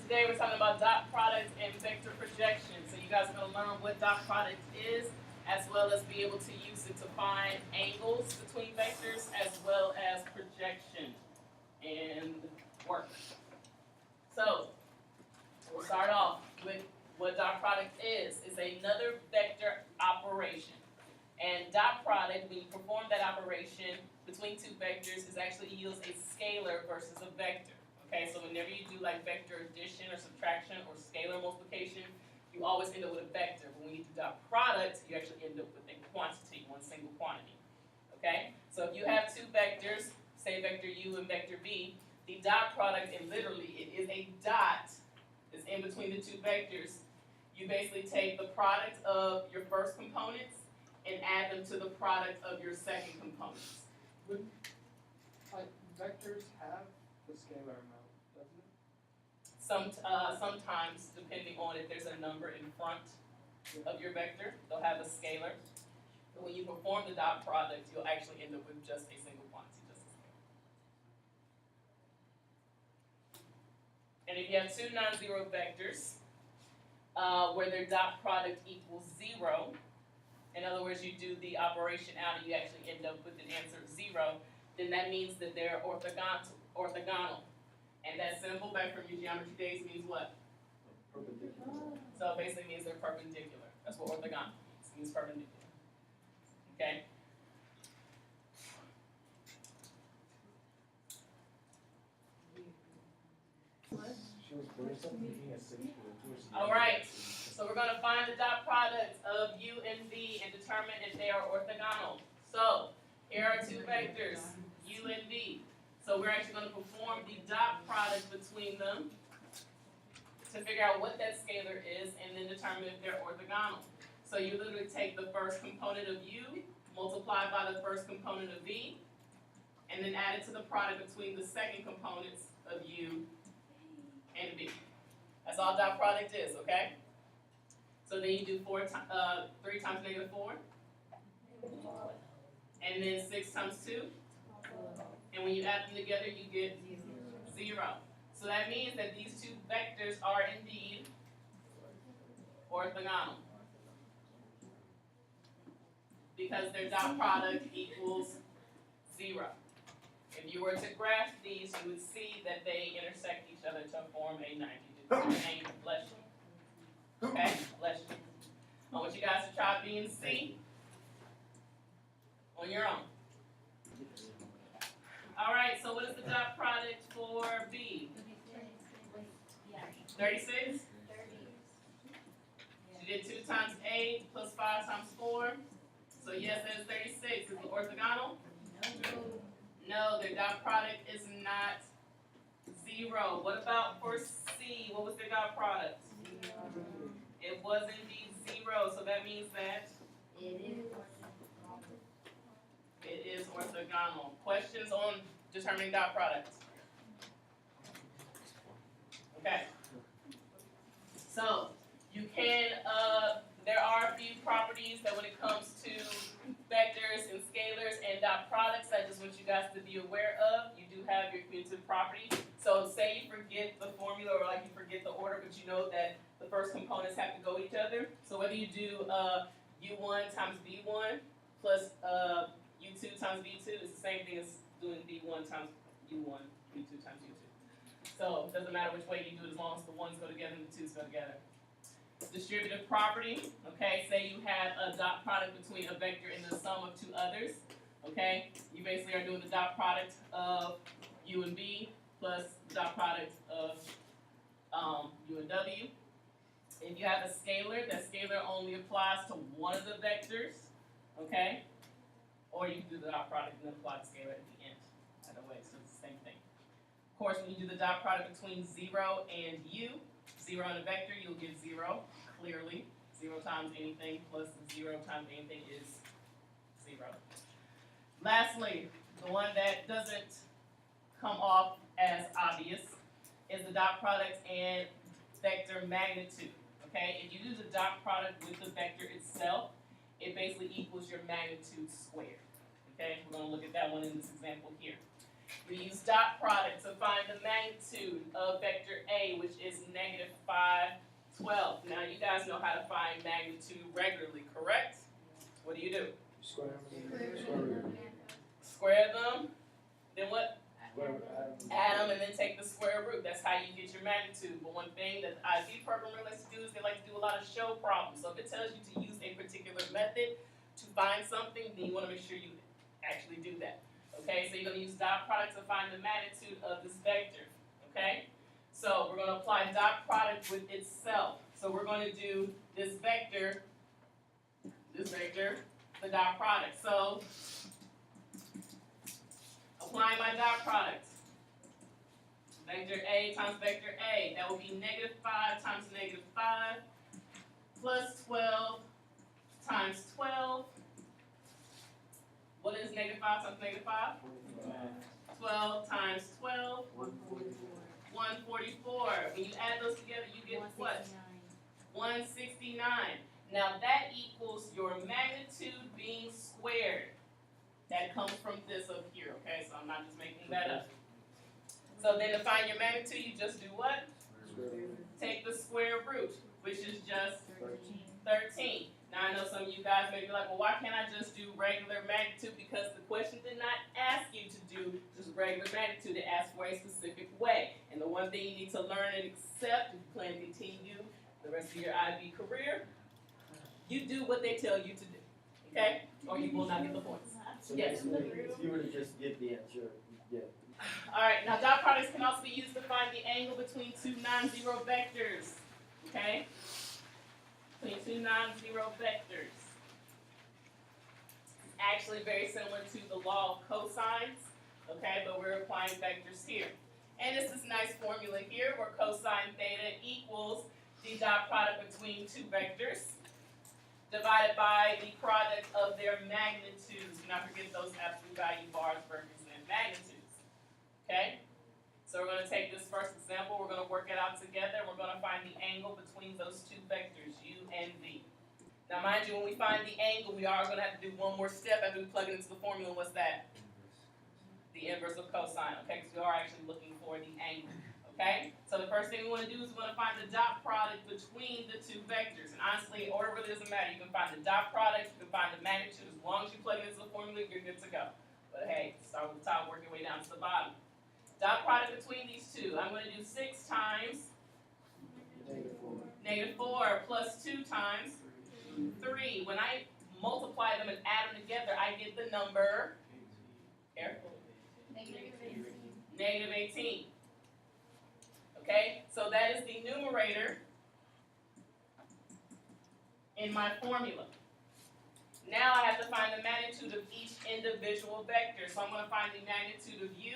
Today we're talking about dot product and vector projection. So you guys are going to learn what dot product is, as well as be able to use it to find angles between vectors, as well as projection and work. So we'll start off with what dot product is. It's another vector operation. And dot product, when you perform that operation between two vectors, is actually yields a scalar versus a vector. Okay, so whenever you do like vector addition or subtraction or scalar multiplication, you always end up with a vector. But when you do dot product, you actually end up with a quantity, one single quantity. Okay, so if you have two vectors, say vector u and vector v, the dot product, and literally it is a dot that's in between the two vectors. You basically take the product of your first components and add them to the product of your second components. Would vectors have the scalar amount, doesn't it? Sometimes, depending on if there's a number in front of your vector, they'll have a scalar. But when you perform the dot product, you'll actually end up with just a single quantity, just a scalar. And if you have two non-zero vectors, where their dot product equals 0, in other words, you do the operation out and you actually end up with an answer of 0, then that means that they're orthogonal. And that symbol back from your geometry days means what? Perpendicular. So it basically means they're perpendicular. That's what orthogonal means. It means perpendicular. Okay? All right. So we're going to find the dot product of u and v and determine if they are orthogonal. So here are two vectors, u and v. So we're actually going to perform the dot product between them to figure out what that scalar is and then determine if they're orthogonal. So you literally take the first component of u, multiply by the first component of v, and then add it to the product between the second components of u and v. That's all dot product is, okay? So then you do 3 times negative 4, and then 6 times 2, and when you add them together, you get 0. So that means that these two vectors are indeed orthogonal, because their dot product equals 0. If you were to graph these, you would see that they intersect each other to form a 90-degree angle. Bless you. Okay? Bless you. I want you guys to try B and C on your own. All right, so what is the dot product for B? 36? She did 2 times 8 plus 5 times 4. So yes, that is 36. Is it orthogonal? No, their dot product is not 0. What about for C? What was their dot product? It was indeed 0, so that means that it is orthogonal. Questions on determining dot product? Okay. So you can, there are a few properties that when it comes to vectors and scalars and dot products, I just want you guys to be aware of. You do have your commutative properties. So say you forget the formula or like you forget the order, but you know that the first components have to go with each other. So whether you do u1 times v1 plus u2 times v2 is the same thing as doing v1 times u1, v2 times u2. So it doesn't matter which way you do it as long as the ones go together and the twos go together. Distributive property, okay, say you have a dot product between a vector and the sum of two others, okay? You basically are doing the dot product of u and v plus the dot product of u and w. If you have a scalar, that scalar only applies to one of the vectors, okay? Or you can do the dot product and then apply the scalar at the end. Either way, so it's the same thing. Of course, when you do the dot product between 0 and u, 0 and a vector, you'll get 0, clearly. 0 times anything plus 0 times anything is 0. Lastly, the one that doesn't come off as obvious is the dot product and vector magnitude. Okay, if you do the dot product with the vector itself, it basically equals your magnitude squared. Okay, we're going to look at that one in this example here. We use dot product to find the magnitude of vector A, which is negative 5, 12. Now you guys know how to find magnitude regularly, correct? What do? Square root. Square them, then what? Square root, Add them and then take the square root. That's how you get your magnitude. But one thing that the IB programmer likes to do is they like to do a lot of show problems. So if it tells you to use a particular method to find something, then you want to make sure you actually do that. Okay, so you're going to use dot product to find the magnitude of this vector. Okay, so we're going to apply dot product with itself. So we're going to do this vector, the dot product. So applying my dot product. Vector A times vector A, that will be negative 5 times negative 5 plus 12 times 12. What is negative 5 times negative 5? 12 times 12, 144. When you add those together, you get what? 169. Now that equals your magnitude being squared. That comes from this up here, okay? So I'm not just making that up. So then to find your magnitude, you just do what? Take the square root, which is just 13. Now I know some of you guys may be like, well, why can't I just do regular magnitude? Because the question did not ask you to do just regular magnitude. It asked for a specific way. And the one thing you need to learn and accept if you plan to continue the rest of your IB career, you do what they tell you to do, okay? Or you will not get the points. So Yes. if you were to just give the answer, yeah. Alright, now dot products can also be used to find the angle between two non-zero vectors, okay? Between two non-zero vectors. Actually very similar to the law of cosines, okay, but we're applying vectors here. And this is a nice formula here where cosine theta equals the dot product between two vectors divided by the product of their magnitudes. Do not forget those absolute value bars represent magnitudes. Okay? So we're going to take this first example, we're going to work it out together, and we're going to find the angle between those two vectors, u and v. Now mind you, when we find the angle, we are going to have to do one more step after we plug it into the formula. What's that? The inverse of cosine, okay? Because we are actually looking for the angle, okay? So the first thing we want to do is we want to find the dot product between the two vectors. And honestly, order really doesn't matter. You can find the dot product, you can find the magnitude. As long as you plug it into the formula, you're good to go. But hey, start with the top, work your way down to the bottom. Dot product between these two. I'm going to do 6 times negative 4 plus 2 times 3. When I multiply them and add them together, I get the number, careful, negative 18. Okay, so that is the numerator in my formula. Now I have to find the magnitude of each individual vector. So I'm going to find the magnitude of u,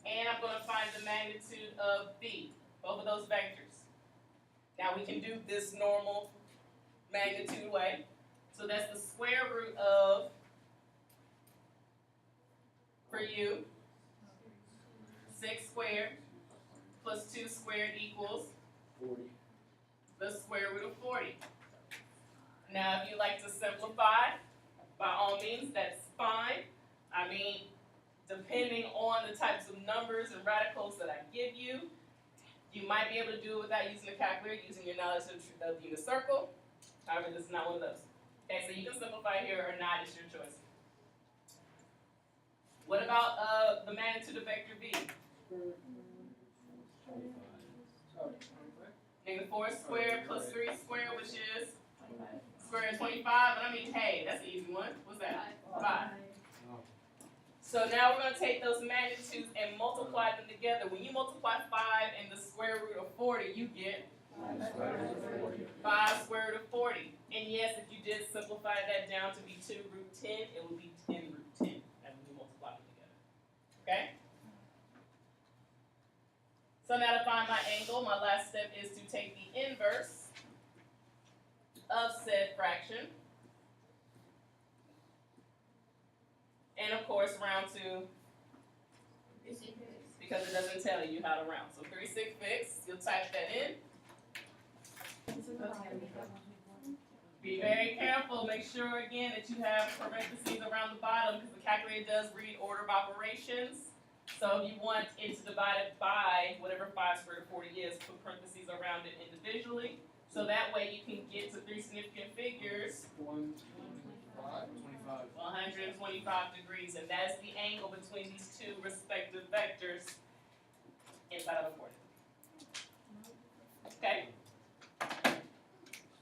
and I'm going to find the magnitude of v, both of those vectors. Now we can do this normal magnitude way. So that's the square root of, for u, 6 squared plus 2 squared equals 40. the square root of 40. Now if you like to simplify, by all means, that's fine. I mean, depending on the types of numbers and radicals that I give you, you might be able to do it without using a calculator, using your knowledge of the unit circle. However, this is not one of those. Okay, so you can simplify here or not, it's your choice. What about the magnitude of vector v? Negative 4 squared plus 3 squared, which is square root of 25. And I mean, hey, that's an easy one. What's that? 5. So now we're going to take those magnitudes and multiply them together. When you multiply 5 and the square root of 40, you get 5 square root of 40. And yes, if you did simplify that down to be 2 root 10, it would be 10 root 10 as we multiply them together. Okay? So now to find my angle, my last step is to take the inverse of said fraction. And of course, round to, because it doesn't tell you how to round. So 3/6, you'll type that in. Be very careful. Make sure, again, that you have parentheses around the bottom because the calculator does read order of operations. So if you want it to divide it by whatever 5 squared root of 40 is, put parentheses around it individually. So that way you can get to three significant figures, 125. 125 degrees, and that is the angle between these two respective vectors inside of a quadrant. Okay?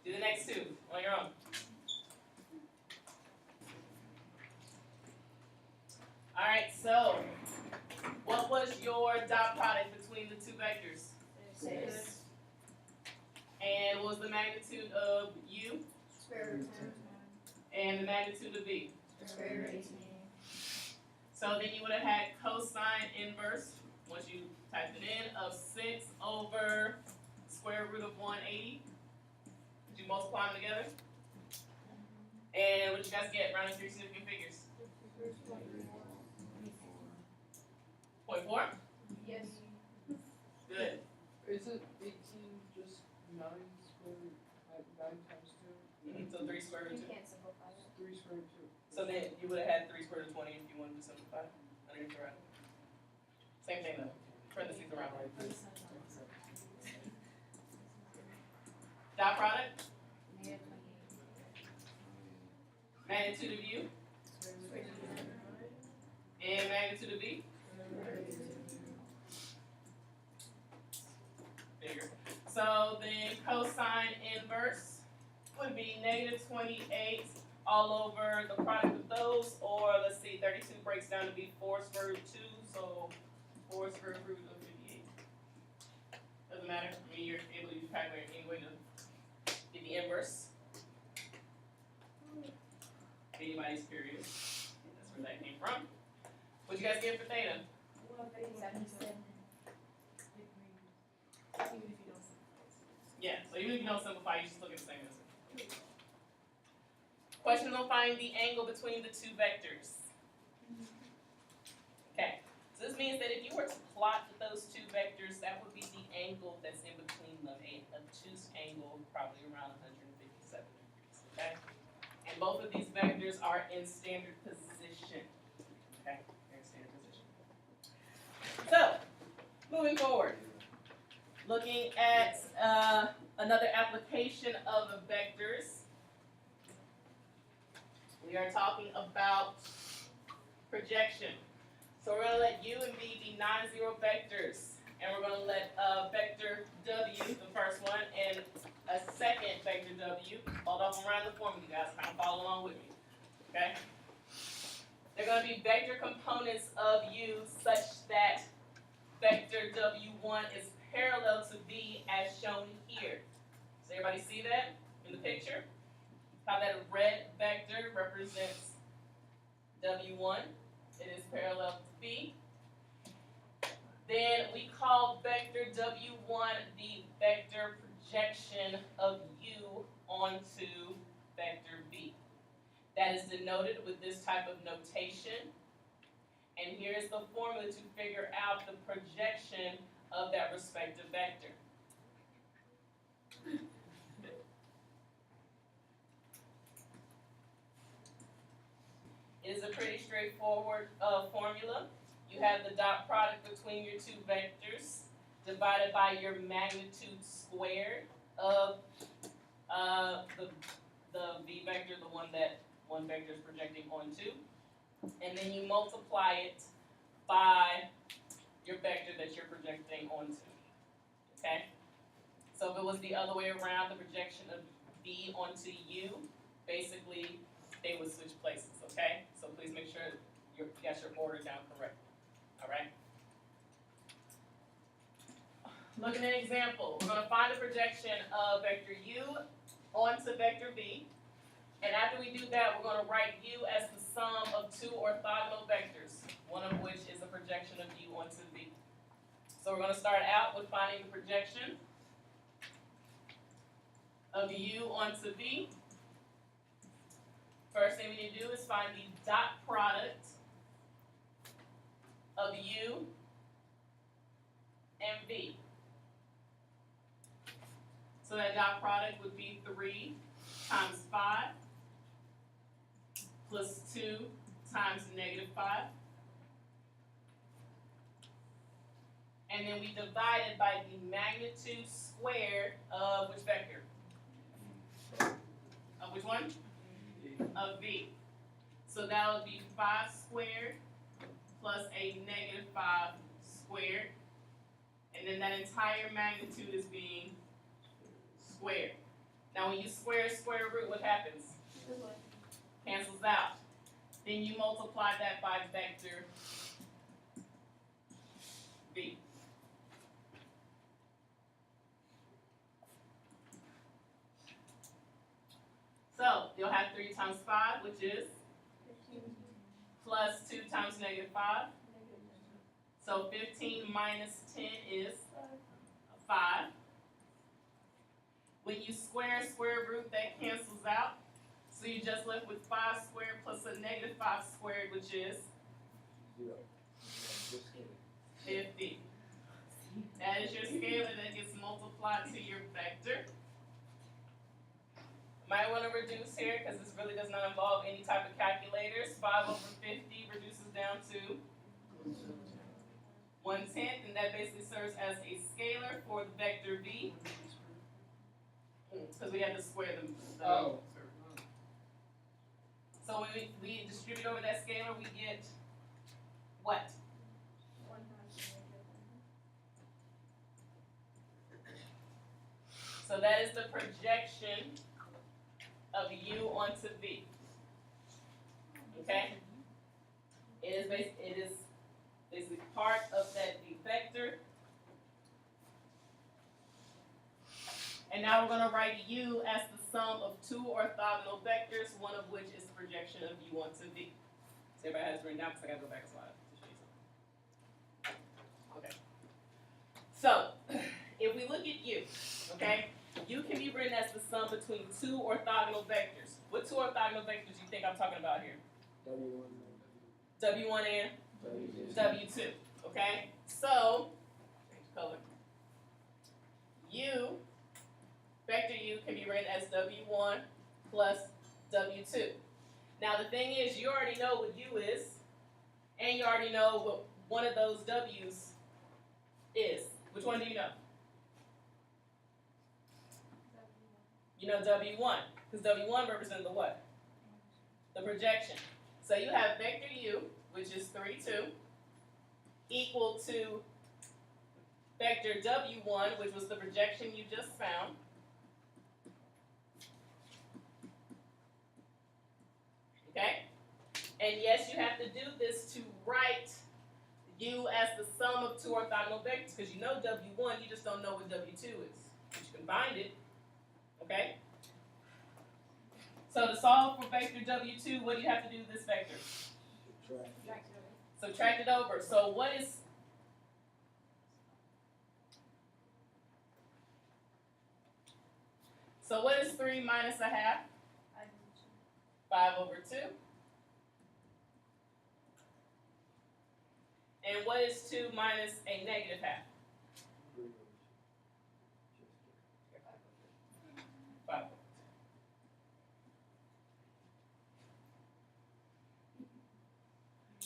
Do the next two on your own. Alright, so what was your dot product between the two vectors? 6. And what was the magnitude of u Square root of 10. and the magnitude of v? Square root of 18. So then you would have had cosine inverse, once you typed it in, of 6 over square root of 180. Did you multiply them together? And what you guys get, rounding three significant figures? 0.4? Yes. Good. Isn't 18 just 9 square root, 9 times 2? So 3 square root You 2. can't simplify it. 3 square root 2. So then you would have had 3 square root of 20 if you wanted to simplify underneath the radical. Same thing though, parentheses around it. Dot product, Negative magnitude of u, 28. and magnitude of v. Bigger. So then cosine inverse would be negative 28 all over the product of those, or let's see, 32 breaks down to be 4 square root 2, so 4 square root of 58. Doesn't matter, I mean, you're able to use your calculator anyway to get the inverse. Anybody's curious, that's where that came from. What'd you guys get for theta? 77. Yeah, so even if you don't simplify, you just look at the same answer. Question on finding the angle between the two vectors. Okay, so this means that if you were to plot those two vectors, that would be the angle that's in between them, a obtuse angle probably around 157 degrees, okay? And both of these vectors are in standard position, okay? They're in standard position. So, moving forward. Looking at another application of the vectors, we are talking about projection. So we're going to let u and v be non-zero vectors, and we're going to let vector w, the first one, and a second vector w, hold off around the formula, you guys, kind of follow along with me, okay? They're going to be vector components of u such that vector w1 is parallel to v as shown here. Does everybody see that in the picture? How that red vector represents w1. It is parallel to v. Then we call vector w1 the vector projection of u onto vector v. That is denoted with this type of notation. And here's the formula to figure out the projection of that respective vector. It is a pretty straightforward formula. You have the dot product between your two vectors divided by your magnitude squared of the v vector, the one that one vector is projecting onto. And then you multiply it by your vector that you're projecting onto, okay? So if it was the other way around, the projection of v onto u, basically they would switch places, okay? So please make sure you got your order down correctly, all right? Looking at an example, we're going to find the projection of vector u onto vector v. And after we do that, we're going to write u as the sum of two orthogonal vectors, one of which is a projection of u onto v. So we're going to start out with finding the projection of u onto v. First thing we need to do is find the dot product of u and v. So that dot product would be 3 times 5 plus 2 times negative 5 and then we divide it by the magnitude squared of which vector? Of which one? Of v. So that would be 5 squared plus a negative 5 squared. And then that entire magnitude is being squared. Now when you square square root, what happens? Cancels out. Then you multiply that by vector v. So you'll have 3 times 5, which is plus 2 times negative 5. So 15 minus 10 is 5. When you square square root, that cancels out. So you just left with 5 squared plus a negative 5 squared, which is 0. Just kidding. 50. That is your scalar that gets multiplied to your vector. Might want to reduce here because this really does not involve any type of calculators. 5 over 50 reduces down to 1/10, and that basically serves as a scalar for the vector v. Because we had to square them. Oh. So when we distribute over that scalar, we get what? So that is the projection of u onto v. Okay? It is basically part of that v vector. And now we're going to write u as the sum of 2 orthogonal vectors, one of which is the projection of u onto v. So everybody has it written down because I got to go back a slide to show you something. Okay. So, if we look at u, okay, u can be written as the sum between 2 orthogonal vectors. What 2 orthogonal vectors do you think I'm talking about here? W1, W1 and W2. W2, okay? So, change color. U, vector u can be written as W1 plus W2. Now the thing is, you already know what u is, and you already know what one of those w's is. Which one do you know? You know W1, because W1 represents the what? The projection. So you have vector u, which is 3, 2, equal to vector W1, which was the projection you just found, okay? And yes, you have to do this to write u as the sum of 2 orthogonal vectors, because you know W1, you just don't know what W2 is. But you can find it, okay? So to solve for vector W2, what do you have to do with this vector? Subtract. Subtract it over. So what is, so what is 3 minus a half? 5 over 2. And what is 2 minus a negative half? 5 over 2.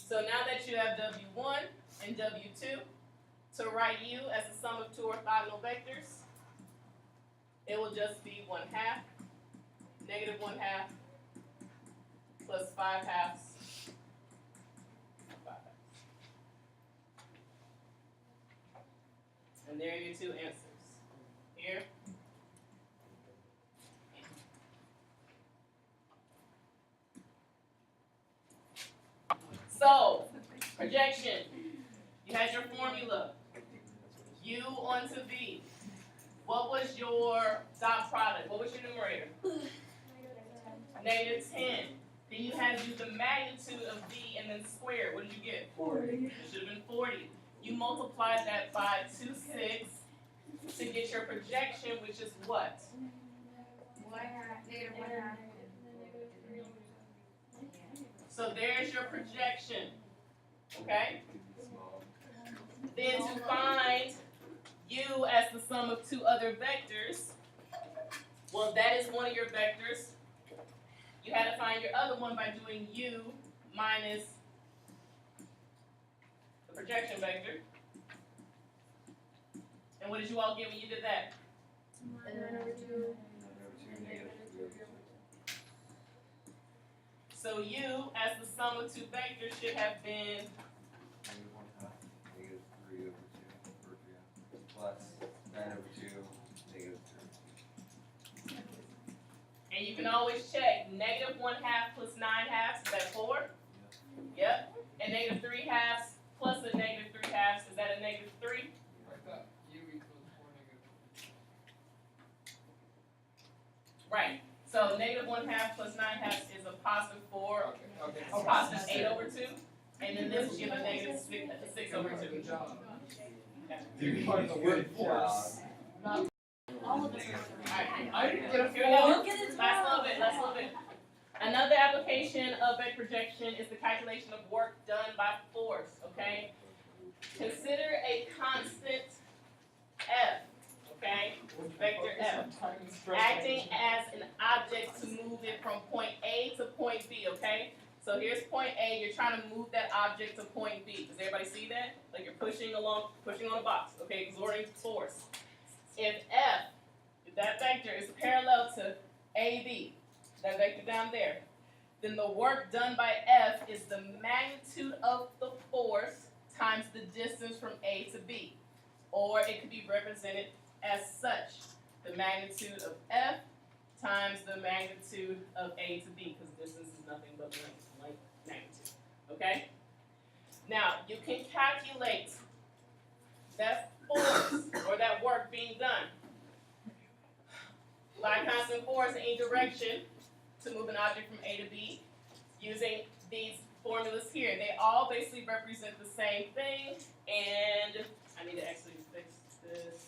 So now that you have W1 and W2, to write u as the sum of 2 orthogonal vectors, it will just be 1/2, negative 1/2, plus 5 halves. 5 halves. And there are your 2 answers. Here. So, projection. You had your formula. U onto V. What was your dot product? What was your numerator? Negative 10. Then you had to do the magnitude of V and then square. What did you get? 40. It should have been 40. You multiplied that by 2, 6 to get your projection, which is what? So there's your projection, okay? Then to find u as the sum of 2 other vectors, well, that is one of your vectors. You had to find your other one by doing u minus the projection vector. And what did you all get when you did that? So U, as the sum of two vectors, should have been Plus 9/2, -3. and you can always check -1/2 plus 9/2, is that 4? Yep. And -3/2 plus a -3/2, is that a -3? Like that, U equals 4 negative. Right. So -1/2 plus 9/2 is a positive 4, Okay. a positive 8/2, and then this give a negative 6/2. Good job. You're Part of the workforce. All of us are. I didn't get a Here we go. 4. Look at his Last little bit, last little bit. Another application of vector projection is the calculation of work done by force, okay? Consider a constant F, okay? Vector F, acting as an object to move it from point A to point B, okay? So here's point A, you're trying to move that object to point B. Does everybody see that? Like you're pushing on a box, okay, exerting force. If that vector is parallel to AB, that vector down there, then the work done by F is the magnitude of the force times the distance from A to B. Or it could be represented as such, the magnitude of F times the magnitude of A to B, because distance is nothing but length magnitude, okay? Now, you can calculate that force, or that work being done, by constant force in any direction to move an object from A to B using these formulas here. They all basically represent the same thing, and I need to actually fix this.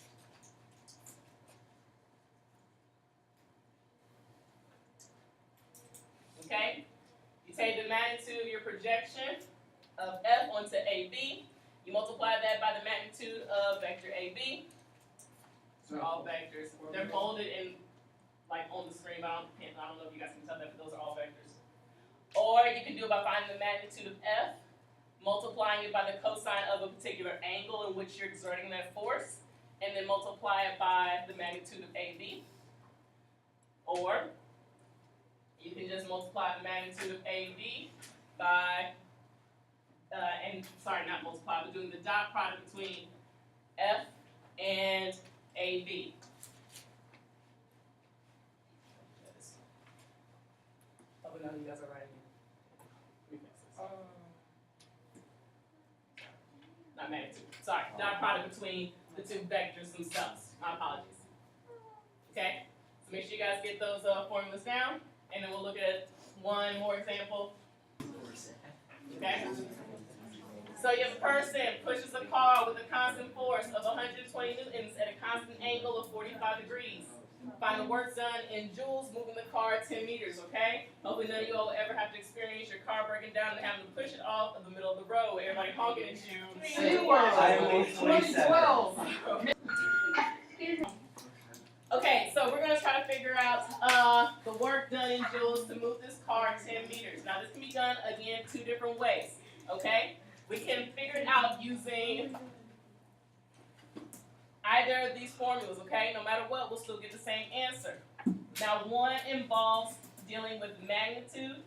Okay? You take the magnitude of your projection of F onto AB, you multiply that by the magnitude of vector AB. They're all vectors. They're bolded in like on the screen, but I don't know if you guys can tell that, but those are all vectors. Or you can do it by finding the magnitude of F, multiplying it by the cosine of a particular angle in which you're exerting that force, and then multiply it by the magnitude of AB. Or you can just multiply the magnitude of AB by, not multiply, but doing the dot product between F and AB. Oh, but no, you guys are writing. Not magnitude. Sorry, dot product between the two vectors themselves. My apologies. Okay, so make sure you guys get those formulas down, and then we'll look at one more example. Okay. So you have a person pushes a car with a constant force of 120 newtons at a constant angle of 45 degrees. Find the work done in joules moving the car 10 meters, okay? Hopefully none of you all will ever have to experience your car breaking down and having to push it off in the middle of the road. Everybody honking at you. You were Iowa 2012. Okay, so we're gonna try to figure out the work done in joules to move this car 10 meters. Now this can be done again 2 different ways, okay? We can figure it out using either of these formulas, okay? No matter what, we'll still get the same answer. Now one involves dealing with magnitude,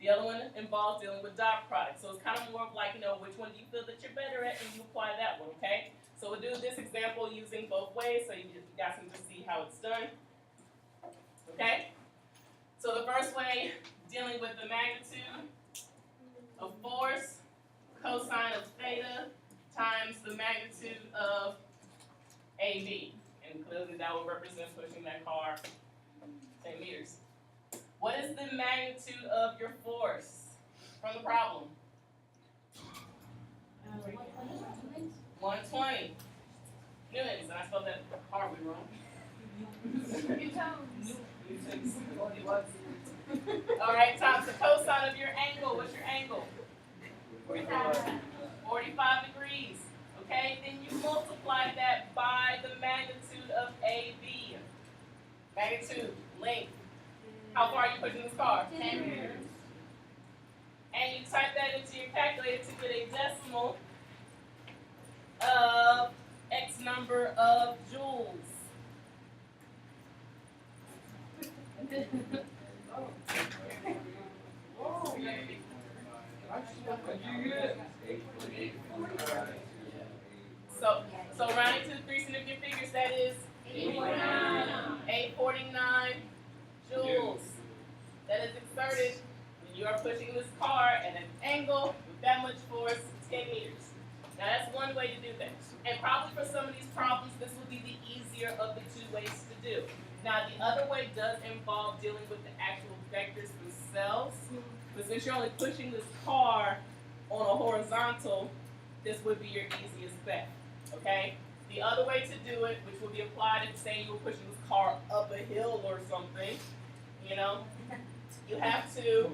the other one involves dealing with dot product. So it's kind of more of like, which one do you feel that you're better at, and you apply that one, okay? So we'll do this example using both ways so you guys can just see how it's done. Okay? So the first way, dealing with the magnitude of force, cosine of theta times the magnitude of AB. And clearly that will represent pushing that car 10 meters. What is the magnitude of your force from the problem? 120 newtons, and I spelled that horribly wrong. All right, times the cosine of your angle. What's your angle? 45 degrees. Okay, then you multiply that by the magnitude of AB. Magnitude, length. How far are you pushing this car? 10 meters. And you type that into your calculator to get a decimal of x number of joules. So rounding to the three significant figures, that is 849 joules. That is exerted when you are pushing this car at an angle with that much force, 10 meters. Now that's one way to do that. And probably for some of these problems, this will be the easier of the two ways to do. Now the other way does involve dealing with the actual vectors themselves. But since you're only pushing this car on a horizontal, this would be your easiest bet. Okay? The other way to do it, which will be applied if say you were pushing this car up a hill or something, you know, you have to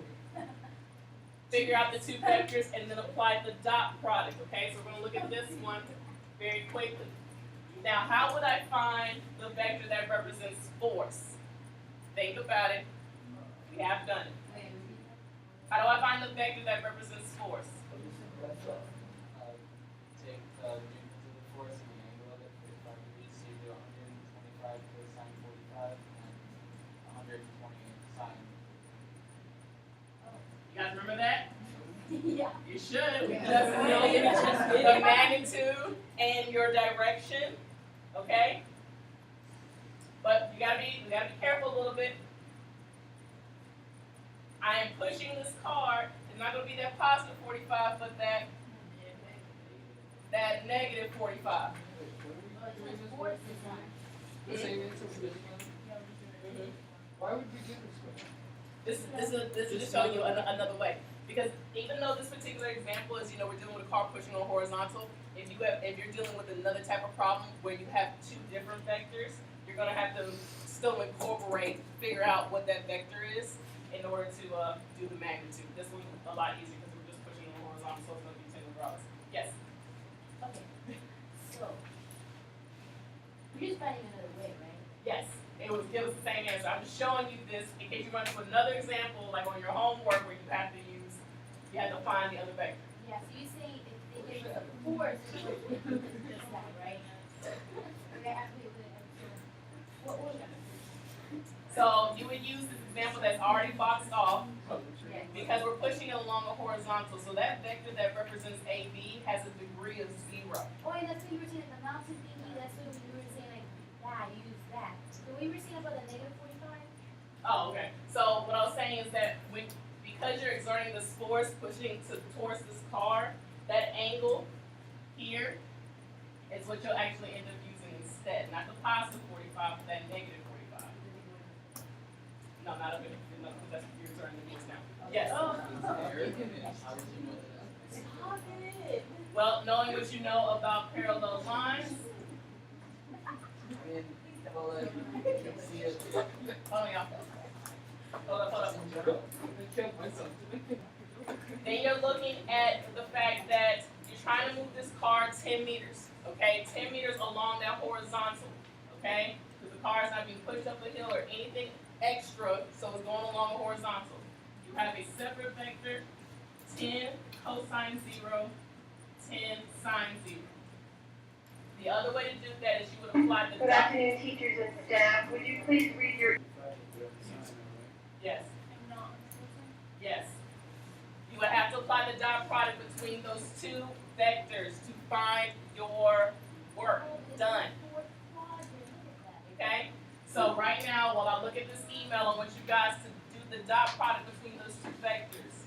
figure out the two vectors and then apply the dot product, okay? So we're gonna look at this one very quickly. Now, how would I find the vector that represents force? Think about it. We have done it. How do I find the vector that represents force? Take the unit to the force and the angle of it, 45 degrees, so you do 125 cosine 45 and 120 sine. You guys remember that? Yeah. You should. We just know the magnitude and your direction, okay? But we gotta be careful a little bit. I am pushing this car. It's not gonna be that positive 45, but that negative 45. The same answer for this one? Why would we do this way? This is to show you another way. Because even though this particular example is, we're dealing with a car pushing on horizontal, if you're dealing with another type of problem where you have two different vectors, you're gonna have to still figure out what that vector is in order to do the magnitude. This one's a lot easier because we're just pushing on horizontal, so it's gonna be 10 regardless. Yes. Okay. So, we're just finding another way, right? Yes, it was the same answer. I'm just showing you this in case you run into another example, like on your homework where you have to find the other vector. Yeah, so you say if they give us a force, it's just that, right? Okay, what was that? So you would use this example that's already boxed off Yeah. because we're pushing it along a horizontal. So that vector that represents AB has a degree of 0. Oh, and that's what you were saying, the mountain thingy, that's what you were saying, like, use that. So we were saying about the negative 45? Oh, okay. So what I was saying is that because you're exerting this force pushing towards this car, that angle here is what you'll actually end up using instead. Not the positive 45, but that negative 45. No, not a bit. No, because that's what you're exerting the force now. Yes. Oh. How would you know that? Stop it. Well, knowing what you know about parallel lines. I mean, well, you can see it. Hold on, y'all. Hold up. Then you're looking at the fact that you're trying to move this car 10 meters, okay? 10 meters along that horizontal, okay? Because the car is not being pushed up a hill or anything extra, so it's going along a horizontal. You have a separate vector, 10 cosine 0, 10 sine 0. The other way to do that is you would apply the Good dot. afternoon, teachers and staff. Would you please read your Yes. Yes. You would have to apply the dot product between those two vectors to find your work done. Okay? So right now, while I look at this email, I want you guys to do the dot product between those two vectors.